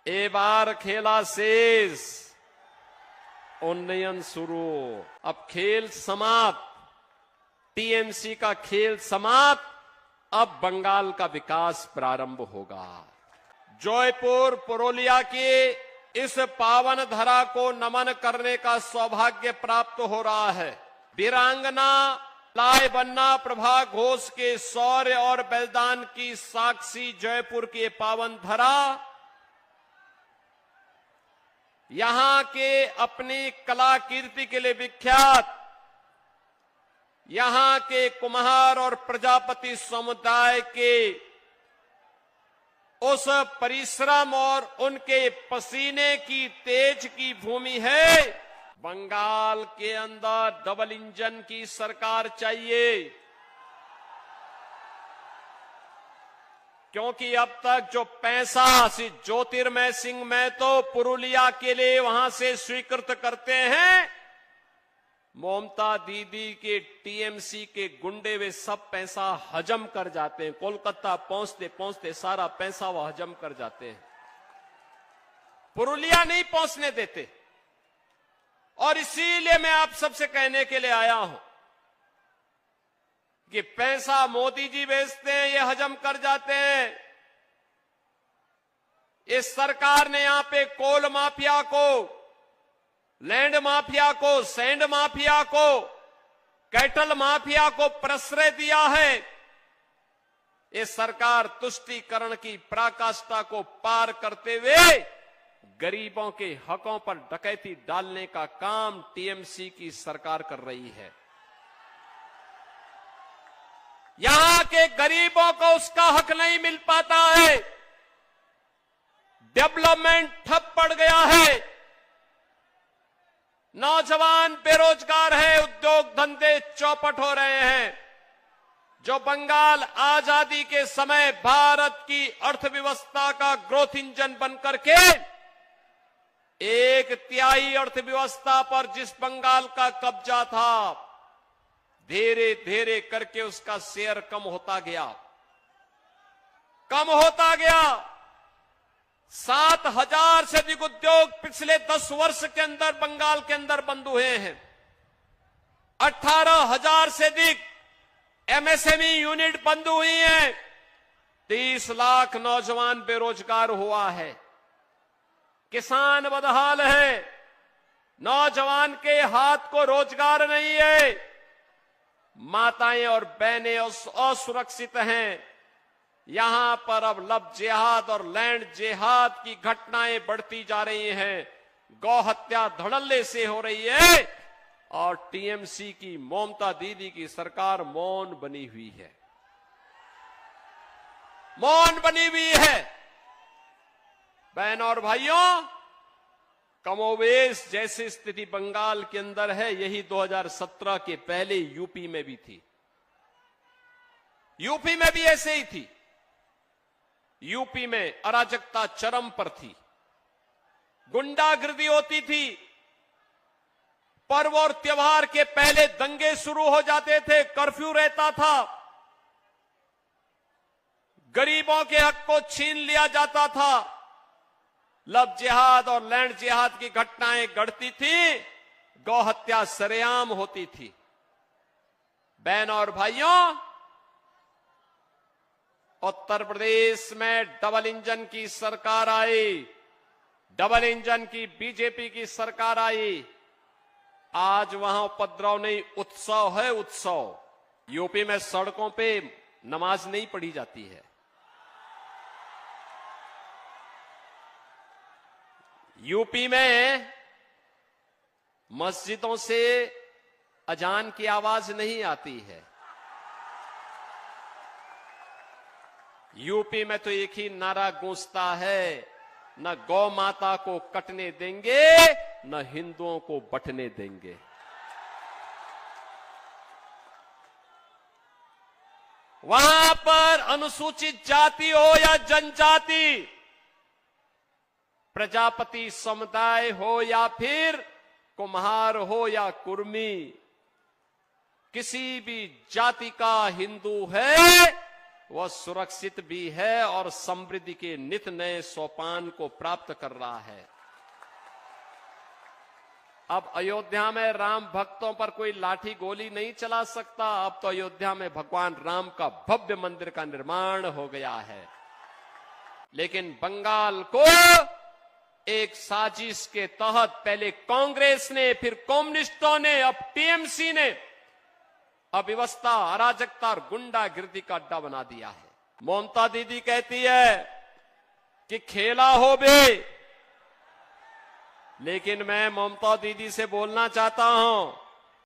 ए बार खेला शेष, उन्नयन शुरू। अब खेल समाप्त, टीएमसी का खेल समाप्त। अब बंगाल का विकास प्रारंभ होगा। जयपुर पुरुलिया की इस पावन धरा को नमन करने का सौभाग्य प्राप्त हो रहा है। वीरांगना लाइबन्ना प्रभा घोष के शौर्य और बलिदान की साक्षी जयपुर की पावन धरा, यहां के अपनी कला कीर्ति के लिए विख्यात, यहां के कुम्हार और प्रजापति समुदाय के उस परिश्रम और उनके पसीने की तेज की भूमि है। बंगाल के अंदर डबल इंजन की सरकार चाहिए, क्योंकि अब तक जो पैसा ज्योतिर्मय सिंह महतो पुरुलिया के लिए वहां से स्वीकृत करते हैं, ममता दीदी के टीएमसी के गुंडे वे सब पैसा हजम कर जाते हैं। कोलकाता पहुंचते पहुंचते सारा पैसा वो हजम कर जाते हैं, पुरुलिया नहीं पहुंचने देते। और इसीलिए मैं आप सबसे कहने के लिए आया हूं कि पैसा मोदी जी भेजते हैं, ये हजम कर जाते हैं। इस सरकार ने यहां पे कोल माफिया को, लैंड माफिया को, सैंड माफिया को, कैटल माफिया को प्रश्रय दिया है। ये सरकार तुष्टीकरण की पराकाष्ठा को पार करते हुए गरीबों के हकों पर डकैती डालने का काम टीएमसी की सरकार कर रही है। यहां के गरीबों को उसका हक नहीं मिल पाता है। डेवलपमेंट ठप पड़ गया है। नौजवान बेरोजगार है, उद्योग धंधे चौपट हो रहे हैं। जो बंगाल आजादी के समय भारत की अर्थव्यवस्था का ग्रोथ इंजन बनकर के 1/3 अर्थव्यवस्था पर जिस बंगाल का कब्जा था, धीरे धीरे करके उसका शेयर कम होता गया। 7,000 से अधिक उद्योग पिछले 10 वर्ष के अंदर बंगाल के अंदर बंद हुए हैं। 18,000 से अधिक एमएसएमई यूनिट बंद हुई हैं। 30 लाख नौजवान बेरोजगार हुआ है। किसान बदहाल है। नौजवान के हाथ को रोजगार नहीं है। माताएं और बहनें असुरक्षित हैं। यहां पर अब लव जिहाद और लैंड जिहाद की घटनाएं बढ़ती जा रही हैं। गौ हत्या धड़ल्ले से हो रही है और टीएमसी की ममता दीदी की सरकार मौन बनी हुई है। मौन बनी हुई है। बहनों और भाइयों, कमोवेश जैसी स्थिति बंगाल के अंदर है, यही 2017 के पहले यूपी में भी थी। यूपी में भी ऐसे ही थी। यूपी में अराजकता चरम पर थी। गुंडागिर्दी होती थी। पर्व और त्योहार के पहले दंगे शुरू हो जाते थे। कर्फ्यू रहता था। गरीबों के हक को छीन लिया जाता था। लव जिहाद और लैंड जिहाद की घटनाएं घटती थी। गौ हत्या सरेआम होती थी। बहनों और भाइयों, उत्तर प्रदेश में डबल इंजन की सरकार आई। डबल इंजन की बीजेपी की सरकार आई। आज वहां उपद्रव नहीं, उत्सव है, उत्सव। यूपी में सड़कों पे नमाज नहीं पढ़ी जाती है। यूपी में मस्जिदों से अजान की आवाज नहीं आती है। यूपी में तो एक ही नारा गूंजता है, न गौ माता को कटने देंगे, न हिंदुओं को बंटने देंगे। वहां पर अनुसूचित जाति हो या जनजाति, प्रजापति समुदाय हो या फिर कुम्हार हो या कुर्मी, किसी भी जाति का हिंदू है वह सुरक्षित भी है और समृद्धि के नित नए सोपान को प्राप्त कर रहा है। अब अयोध्या में राम भक्तों पर कोई लाठी गोली नहीं चला सकता। अब तो अयोध्या में भगवान राम का भव्य मंदिर का निर्माण हो गया है। लेकिन बंगाल को एक साजिश के तहत पहले कांग्रेस ने, फिर कम्युनिस्टों ने, अब टीएमसी ने अव्यवस्था, अराजकता और गुंडागिर्दी का अड्डा बना दिया है। ममता दीदी कहती है कि खेला हो भी, लेकिन मैं ममता दीदी से बोलना चाहता हूं